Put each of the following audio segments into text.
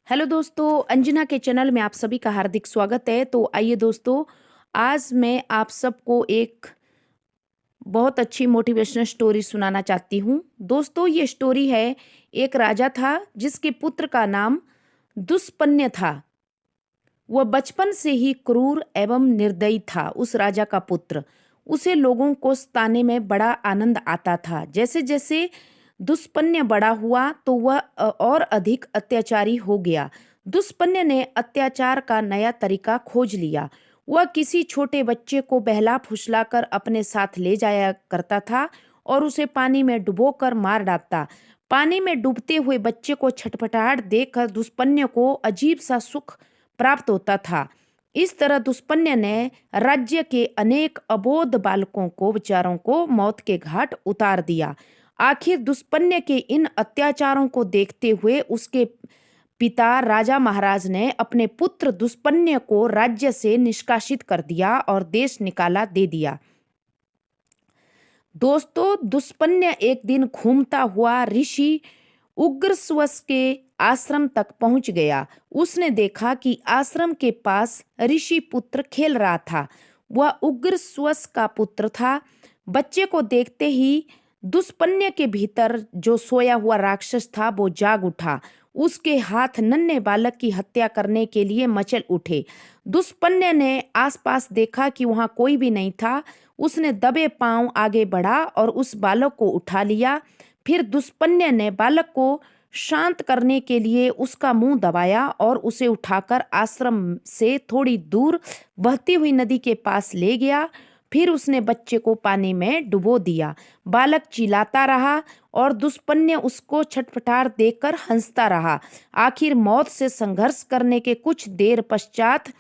Hello दोस्तों, अंजना के channel में आप सभी का हार्दिक स्वागत है। तो आइए दोस्तों, आज मैं आप सबको एक बहुत अच्छी मोटिवेशनल स्टोरी सुनाना चाहती हूँ। दोस्तों, ये स्टोरी है, एक राजा था जिसके पुत्र का नाम दुष्पन्य था। वह बचपन से ही क्रूर एवं निर्दयी था। उस राजा का पुत्र, उसे लोगों को सताने में बड़ा आनंद आता था। जैसे जैसे दुष्पन्य बड़ा हुआ तो वह और अधिक अत्याचारी हो गया। दुष्पन्य ने अत्याचार का नया तरीका खोज लिया। वह किसी छोटे बच्चे को बहला फुसलाकर अपने साथ ले जाया करता था और उसे पानी में डुबोकर मार डालता। पानी में डूबते हुए बच्चे को छटपटाहट देखकर दुष्पन्य को अजीब सा सुख प्राप्त होता था। इस तरह दुष्पन्य ने राज्य के अनेक अबोध बालकों को बेचारों को मौत के घाट उतार दिया। आखिर दुष्पन्य के इन अत्याचारों को देखते हुए उसके पिता राजा महाराज ने अपने पुत्र दुष्पन्य को राज्य से निष्कासित कर दिया और देश निकाला दे दिया। दोस्तों, दुष्पन्य एक दिन घूमता हुआ ऋषि उग्रश्वस के आश्रम तक पहुंच गया। उसने देखा कि आश्रम के पास ऋषि पुत्र खेल रहा था। वह उग्रश्वस का पुत्र था। बच्चे को देखते ही दुष्पन्य के भीतर जो सोया हुआ राक्षस था वो जाग उठा। उसके हाथ नन्हे बालक की हत्या करने के लिए मचल उठे। दुष्पन्य ने आसपास देखा कि वहां कोई भी नहीं था। उसने दबे पांव आगे बढ़ा और उस बालक को उठा लिया। फिर दुष्पन्य ने बालक को शांत करने के लिए उसका मुंह दबाया और उसे उठाकर आश्रम से थोड़ी दूर बहती हुई नदी के पास ले गया। फिर उसने बच्चे को पानी में डुबो दिया। बालक चिल्लाता रहा और दुष्पन्य उसको छटपटाहट देखकर हंसता रहा। आखिर मौत से संघर्ष करने के कुछ देर पश्चात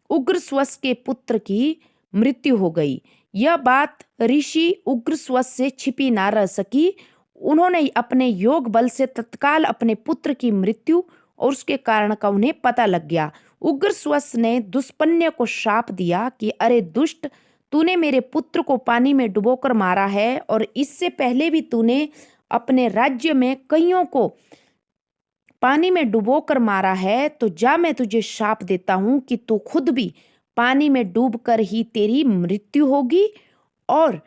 उग्रश्वस के पुत्र की मृत्यु हो गई। यह बात ऋषि उग्रश्वस से छिपी ना रह सकी। उन्होंने अपने योग बल से तत्काल अपने पुत्र की मृत्यु और उसके कारण का उन्हें पता लग गया। उग्रश्वस ने दुष्पन्य को शाप दिया कि अरे दुष्ट, तूने मेरे पुत्र को पानी में डुबोकर मारा है और इससे पहले भी तूने अपने राज्य में कईयों को पानी में डुबोकर मारा है। तो जा, मैं तुझे शाप देता हूं कि तू खुद भी पानी में डूबकर ही तेरी मृत्यु होगी और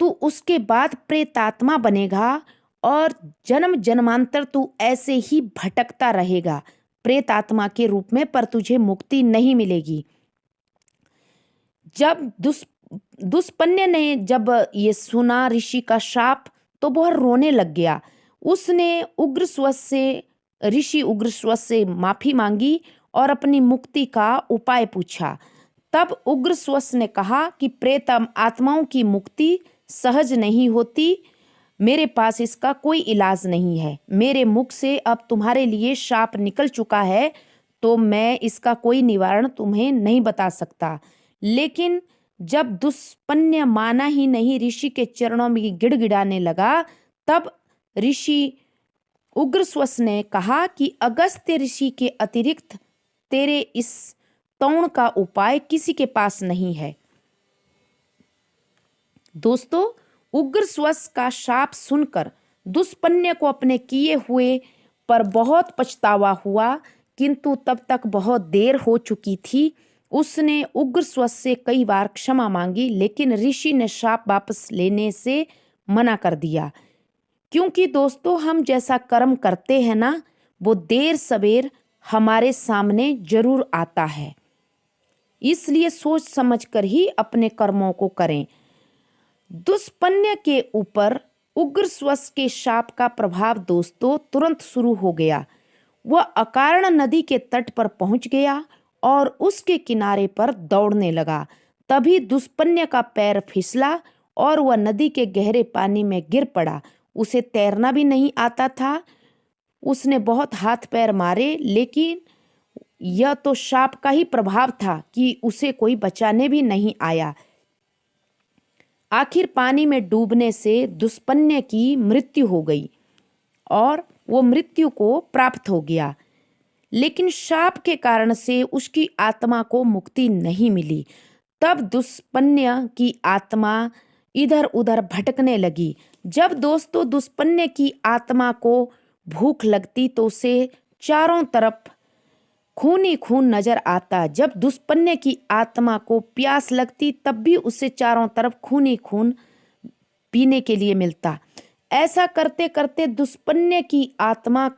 तू उसके बाद प्रेतात्मा बनेगा और जन्म जन्मांतर तू ऐसे ही भटकता रहेगा प्रेतात्मा के रूप में, पर तुझे मुक्ति नहीं मिलेगी। जब दुष्पन्य ने जब ये सुना ऋषि का शाप तो वह रोने लग गया। उसने ऋषि उग्रश्वस से माफी मांगी और अपनी मुक्ति का उपाय पूछा। तब उग्रश्वस ने कहा कि प्रेत आत्माओं की मुक्ति सहज नहीं होती। मेरे पास इसका कोई इलाज नहीं है। मेरे मुख से अब तुम्हारे लिए शाप निकल चुका है तो मैं इसका कोई निवारण तुम्हें नहीं बता सकता। लेकिन जब दुष्पन्य माना ही नहीं, ऋषि के चरणों में गिड़गिड़ाने लगा, तब ऋषि उग्रश्वस ने कहा कि अगस्त्य ऋषि के अतिरिक्त तेरे इस तौण का उपाय किसी के पास नहीं है। दोस्तों, उग्रश्वस का शाप सुनकर दुष्पन्य को अपने किए हुए पर बहुत पछतावा हुआ, किंतु तब तक बहुत देर हो चुकी थी। उसने उग्रश्वस से कई बार क्षमा मांगी, लेकिन ऋषि ने शाप वापस लेने से मना कर दिया। क्योंकि दोस्तों, हम जैसा कर्म करते हैं ना, वो देर सवेर हमारे सामने जरूर आता है। इसलिए सोच समझकर ही अपने कर्मों को करें। दुष्पन्य के ऊपर उग्रश्वस के शाप का प्रभाव दोस्तों तुरंत शुरू हो गया। वह अकारण नदी के तट पर पहुंच गया और उसके किनारे पर दौड़ने लगा। तभी दुष्पन्य का पैर फिसला और वह नदी के गहरे पानी में गिर पड़ा। उसे तैरना भी नहीं आता था। उसने बहुत हाथ पैर मारे, लेकिन यह तो शाप का ही प्रभाव था कि उसे कोई बचाने भी नहीं आया। आखिर पानी में डूबने से दुष्पन्य की मृत्यु हो गई और वो मृत्यु को प्राप्त हो गया। लेकिन शाप के कारण से उसकी आत्मा को मुक्ति नहीं मिली। तब दुष्पन्य की आत्मा इधर उधर भटकने लगी। जब दोस्तों दुष्पन्य की आत्मा को भूख लगती तो उसे चारों तरफ खून ही खून नजर आता। जब दुष्पन्य की आत्मा को प्यास लगती तब भी उसे चारों तरफ खून ही खून पीने के लिए मिलता। ऐसा करते करते दुष्पन्य की आत्मा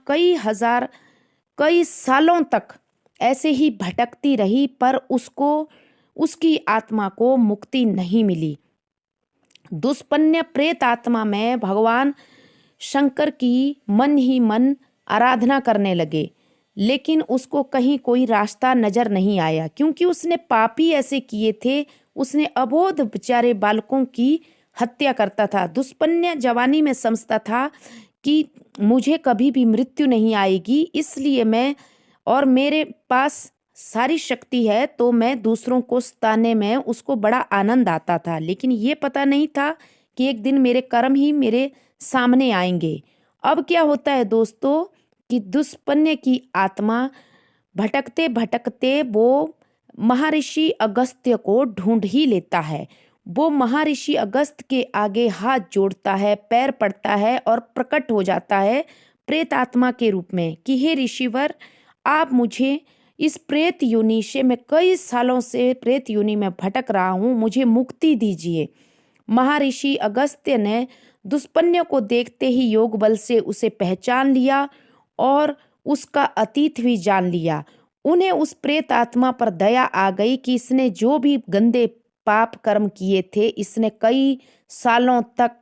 कई सालों तक ऐसे ही भटकती रही, पर उसकी आत्मा को मुक्ति नहीं मिली। दुष्पन्य प्रेत आत्मा में भगवान शंकर की मन ही मन आराधना करने लगे, लेकिन उसको कहीं कोई रास्ता नजर नहीं आया, क्योंकि उसने पाप ही ऐसे किए थे। उसने अबोध बेचारे बालकों की हत्या करता था। दुष्पन्य जवानी में समझता था कि मुझे कभी भी मृत्यु नहीं आएगी, इसलिए मेरे पास सारी शक्ति है, तो मैं दूसरों को सताने में उसको बड़ा आनंद आता था। लेकिन ये पता नहीं था कि एक दिन मेरे कर्म ही मेरे सामने आएंगे। अब क्या होता है दोस्तों कि दुष्पन्य की आत्मा भटकते भटकते वो महर्षि अगस्त्य को ढूंढ ही लेता है। वो महर्षि अगस्त के आगे हाथ जोड़ता है, पैर पड़ता है और प्रकट हो जाता है प्रेत आत्मा के रूप में कि हे ऋषिवर, आप मुझे इस प्रेत योनि से, मैं कई सालों से प्रेत योनि में भटक रहा हूँ, मुझे मुक्ति दीजिए। महर्षि अगस्त्य ने दुष्पन्य को देखते ही योग बल से उसे पहचान लिया और उसका अतीत भी जान लिया। उन्हें उस प्रेत आत्मा पर दया आ गई कि इसने जो भी गंदे पाप कर्म किए थे, इसने कई सालों तक,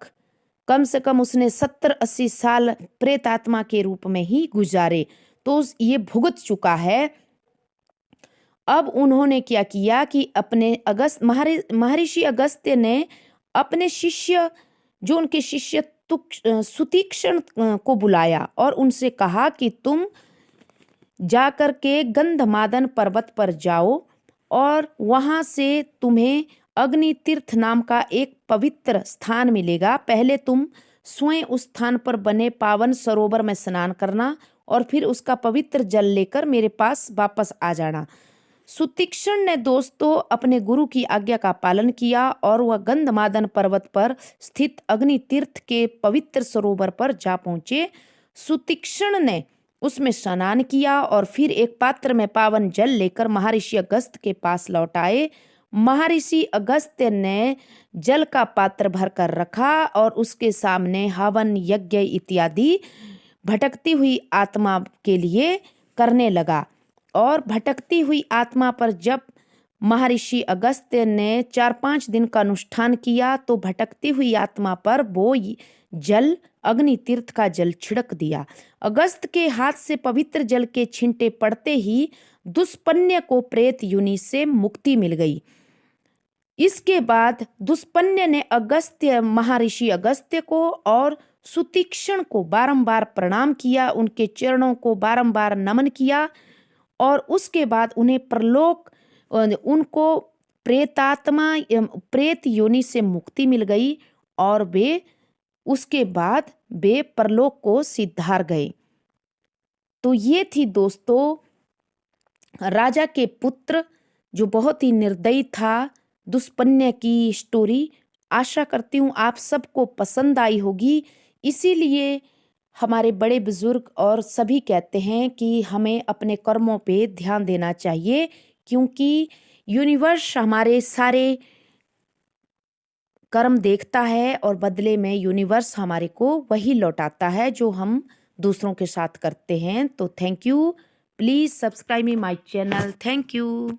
कम से कम उसने 70-80 साल प्रेत आत्मा के रूप में ही गुजारे, तो ये भुगत चुका है। अब उन्होंने क्या किया कि अपने महर्षि अगस्त्य ने अपने शिष्य, जो उनके शिष्य सुतीक्ष्ण को बुलाया और उनसे कहा कि तुम जाकर के गंधमादन पर्वत पर जाओ और वहां से तुम्हें अग्नि तीर्थ नाम का एक पवित्र स्थान मिलेगा। पहले तुम स्वयं उस स्थान पर बने पावन सरोवर में स्नान करना और फिर उसका पवित्र जल लेकर मेरे पास वापस आ जाना। सुतीक्ष्ण ने दोस्तों अपने गुरु की आज्ञा का पालन किया और वह गंधमादन पर्वत पर स्थित अग्नि तीर्थ के पवित्र सरोवर पर जा पहुंचे। सुतीक्ष्ण ने उसमें स्नान किया और फिर एक पात्र में पावन जल लेकर महर्षि अगस्त के पास लौट आए। महर्षि अगस्त्य ने जल का पात्र भरकर रखा और उसके सामने हवन यज्ञ इत्यादि भटकती हुई आत्मा के लिए करने लगा। और भटकती हुई आत्मा पर जब महर्षि अगस्त्य ने 4-5 दिन का अनुष्ठान किया तो भटकती हुई आत्मा पर वो जल, अग्नि तीर्थ का जल छिड़क दिया। अगस्त के हाथ से पवित्र जल के छिंटे पड़ते ही दुष्पन्य को प्रेत योनि से मुक्ति मिल गई। इसके बाद दुष्पन्य ने महर्षि अगस्त्य को और सुतीक्ष्ण को बारंबार प्रणाम किया, उनके चरणों को बारंबार नमन किया और उसके बाद उनको प्रेत योनि से मुक्ति मिल गई और उसके बाद वे परलोक को सिद्धार गए। तो ये थी दोस्तों राजा के पुत्र जो बहुत ही निर्दयी था, दुष्पन्य की स्टोरी। आशा करती हूँ आप सबको पसंद आई होगी। इसीलिए हमारे बड़े बुजुर्ग और सभी कहते हैं कि हमें अपने कर्मों पे ध्यान देना चाहिए, क्योंकि यूनिवर्स हमारे सारे कर्म देखता है और बदले में यूनिवर्स हमारे को वही लौटाता है जो हम दूसरों के साथ करते हैं। तो thank you, please subscribe me my channel. Thank you.